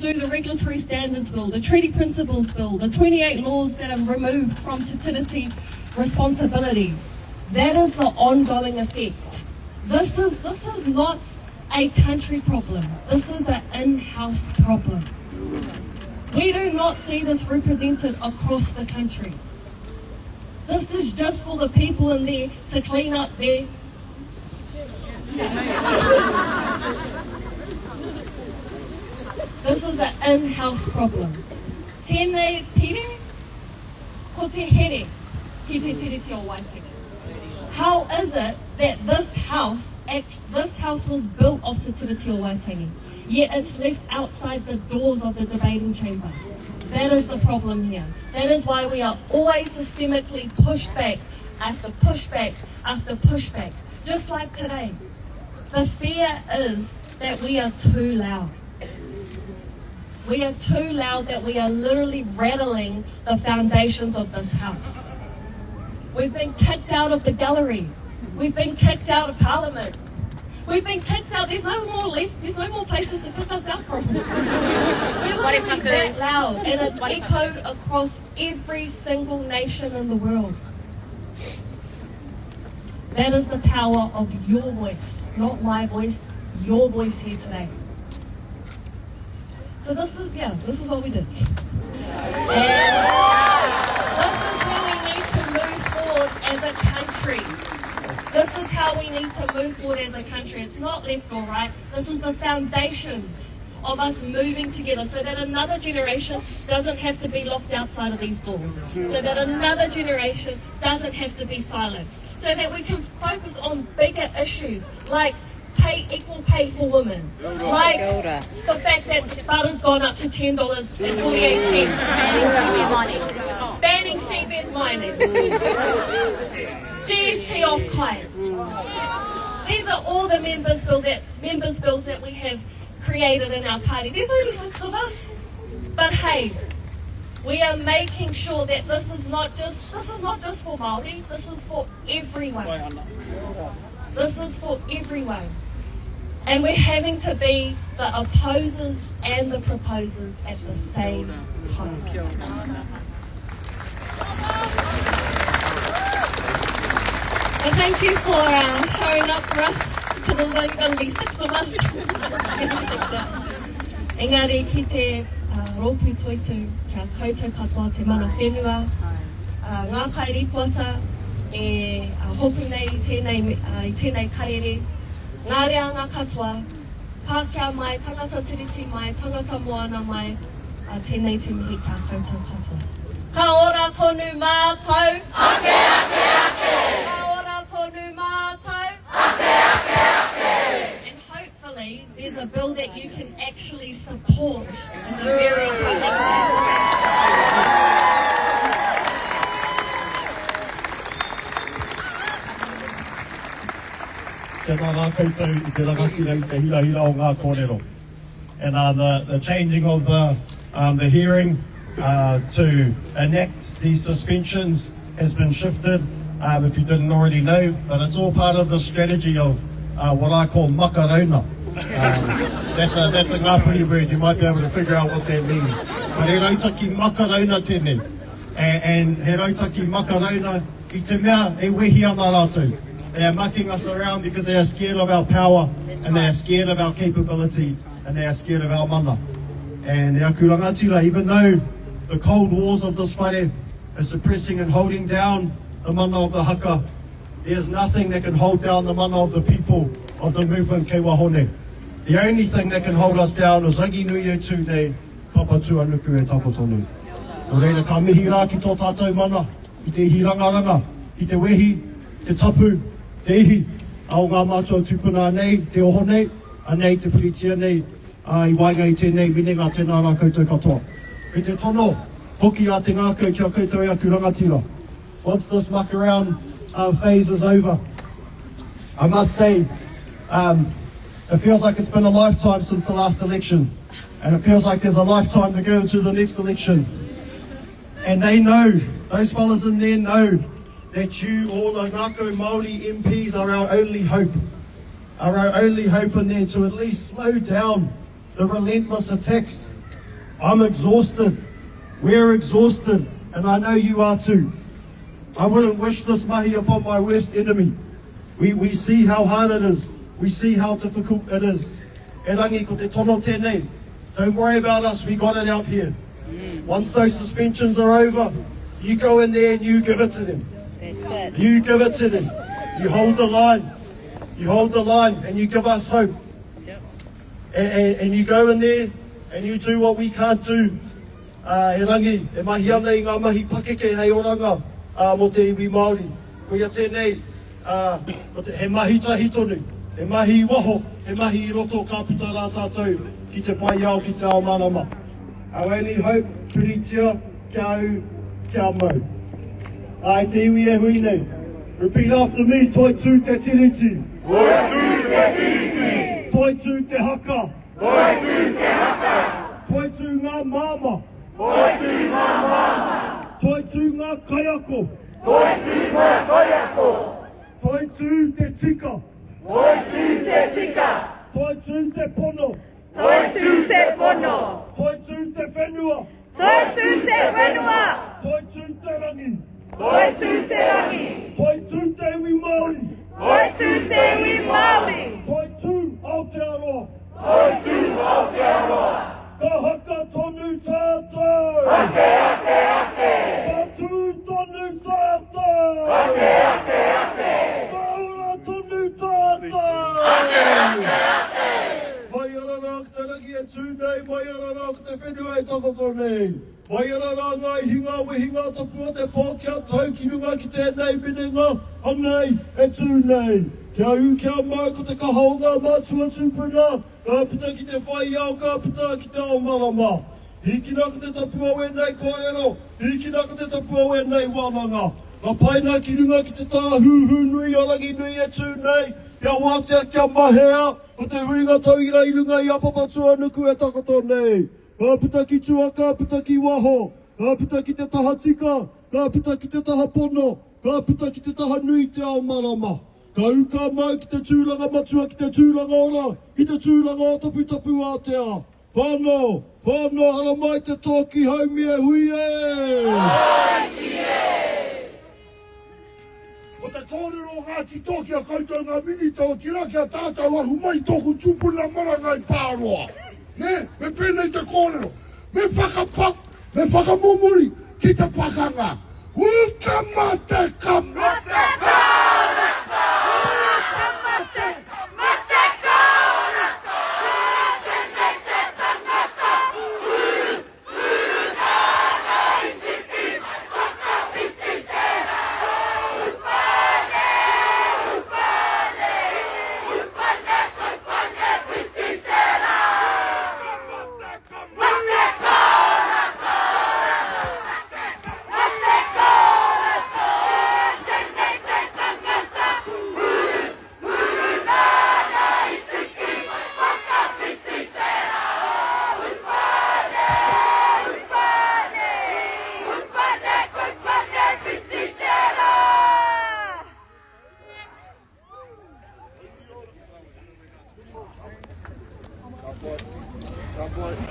do the Regulatory Standards Bill, the Treaty Principles Bill, the 28 laws that are removed from Te Tiriti responsibilities. That is the ongoing effect. This is not a country problem. This is an in-house problem. We do not see this represented across the country. This is just for the people in there to clean up their... This is an in-house problem. Tēnei pire, ko te here, ki te tiriti o Waitangi. How is it that this house was built off Te Tiriti o Waitangi, yet it's left outside the doors of the debating chamber? That is the problem here. That is why we are always systemically pushed back after pushback after pushback. Just like today. The fear is that we are too loud. We are too loud that we are literally rattling the foundations of this house. We've been kicked out of the gallery. We've been kicked out of Parliament. We've been kicked out. There's no more left. There's no more places to kick us out from. We're literally that loud, and it's echoed across every single nation in the world. That is the power of your voice, not my voice, your voice here today. So this is what we did. And this is where we need to move forward as a country. This is how we need to move forward as a country. It's not left or right. This is the foundations of us moving together so that another generation doesn't have to be locked outside of these doors. So that another generation doesn't have to be silenced. So that we can focus on bigger issues like equal pay for women. Like the fact that butter's gone up to $10.48. Banning seabed mining. GST off kai. These are all the members bills that we have created in our party. There's only 6 of us. But hey, we are making sure that this is not just for Māori, this is for everyone. This is for everyone. And we're having to be the opposers and the proposers at the same time. And thank you for showing up for us, because there's only going to be 6 of us. Engari, ki te rōpū toitu, kia koutou katoa te mana whenua, ngā kai rīpuata, e hopu nei i tēnei karere, ngā rea ngā katoa, Pākea mai, tangata tiriti mai, tangata moana mai, tēnei te mihi kia koutou katoa. Ka ora tonu mātou, ake ake ake! Ka ora tonu mātou, ake ake ake! And hopefully there's a bill that you can actually support in the very coming year. Kia ngā koutou I te rangatira I te hira o ngā kōrero. And the changing of the hearing to enact these suspensions has been shifted, if you didn't already know, but it's all part of the strategy of what I call makarona. That's a ngāpuri word, you might be able to figure out what that means. But he rautaki makarona tēnei. And he rautaki makarona I te mea e wehi ana rātou. They are mucking us around because they are scared of our power, and they are scared of our capability, and they are scared of our mana. And e aku rangatira, even though the cold wars of this whare is suppressing and holding down the mana of the Haka, there's nothing that can hold down the mana of the people of the movement Kei Wahine. The only thing that can hold us down is rangi nui o tū nei papa tuanuku e tako tonu. O reira ka mihi rā ki tō tātou mana, I te hirangaranga, I te wehi, te tapu, te ihi, au ngā mātua tūpuna nei, te oho nei, anei te piritia nei, I wainga I tēnei minenga tēnā rā koutou katoa. I te tono, hoki a te ngākau kia koutou aku rangatira. Once this muck around phase is over, I must say, it feels like it's been a lifetime since the last election, and it feels like there's a lifetime to go to the next election. And they know, those fellas in there know, that you, all the Ngākau Māori MPs, are our only hope. Are our only hope in there to at least slow down the relentless attacks I'm exhausted. We're exhausted, and I know you are too. I wouldn't wish this mahi upon my worst enemy. We see how hard it is. We see how difficult it is. E rangi ko te tono tēnei. Don't worry about us, we got it out here. Once those suspensions are over, you go in there and you give it to them. That's it. You give it to them. You hold the line. You hold the line and you give us hope. And you go in there and you do what we can't do. E rangi, e mahi ana I ngā mahi pakeke hei oranga mo te iwi Māori. Ko ia tēnei, he mahi tahi tonu, he mahi waho, he mahi I roto ka puta rā tātou ki te pai ao ki te ao marama. Our only hope, piritia, kia au, kia mau. Ai te iwi e huine. Repeat after me, toi tū te tiriti. Toi tū te tiriti. Toi tū te haka. Toi tū te haka. Toi tū ngā māma. Toi tū ngā māma. Toi tū ngā kaiako. Toi tū ngā kaiako. Toi tū te tika. Toi tū te tika. Toi tū te pono. Toi tū te pono. Toi tū te whenua. Toi tū te whenua. Toi tū te rangi. Toi tū te rangi. Toi tū te iwi Māori. Toi tū te iwi Māori. Toi tū Aotearoa. Toi tū Aotearoa. Ka haka tonu tātou. Ake ake ake. Ka tū tonu tātou. Ake ake ake. Ka ora tonu tātou. Ake ake ake. Mai ara rā ki te rangi e tūnei, mai ara rā ki te whenua e takoto nei. Mai ara rā ngā hinga wehinga tapua te pō kia tau ki runga ki tēnei minenga, anei e tūnei. Kia u kia mau ko te kaha o ngā mātua tūpuna, ka puta ki te whai ao, ka puta ki te ao marama. Hiki nā ko te tapua wēnei kōrero, hiki nā ko te tapua wēnei wānanga. Ka paina ki runga ki te tāhuhu nui o rangi nui e tūnei, kia wātea kia mahea, o te huinga tauira I runga I apapatua nuku e takoto nei. Ka puta ki tuaka, puta ki waho, ka puta ki te taha tika, ka puta ki te taha pono, ka puta ki te taha nui te ao marama. Ka uka mau ki te tūranga matua, ki te tūranga ora, ki te tūranga o tapu tapu Aotea. Whānau, whānau, hara mai te tōki haumi e hui e! Haiki e! O te kōrero ngāti tōki a koutou ngā minita o tira ki a tātou ahu mai tōku tūpuna maranga I Pāroa. Ne, me pēnei te kōrero, me whakapak, me whakamomori ki te pakanga. Uka mate ka mate ka!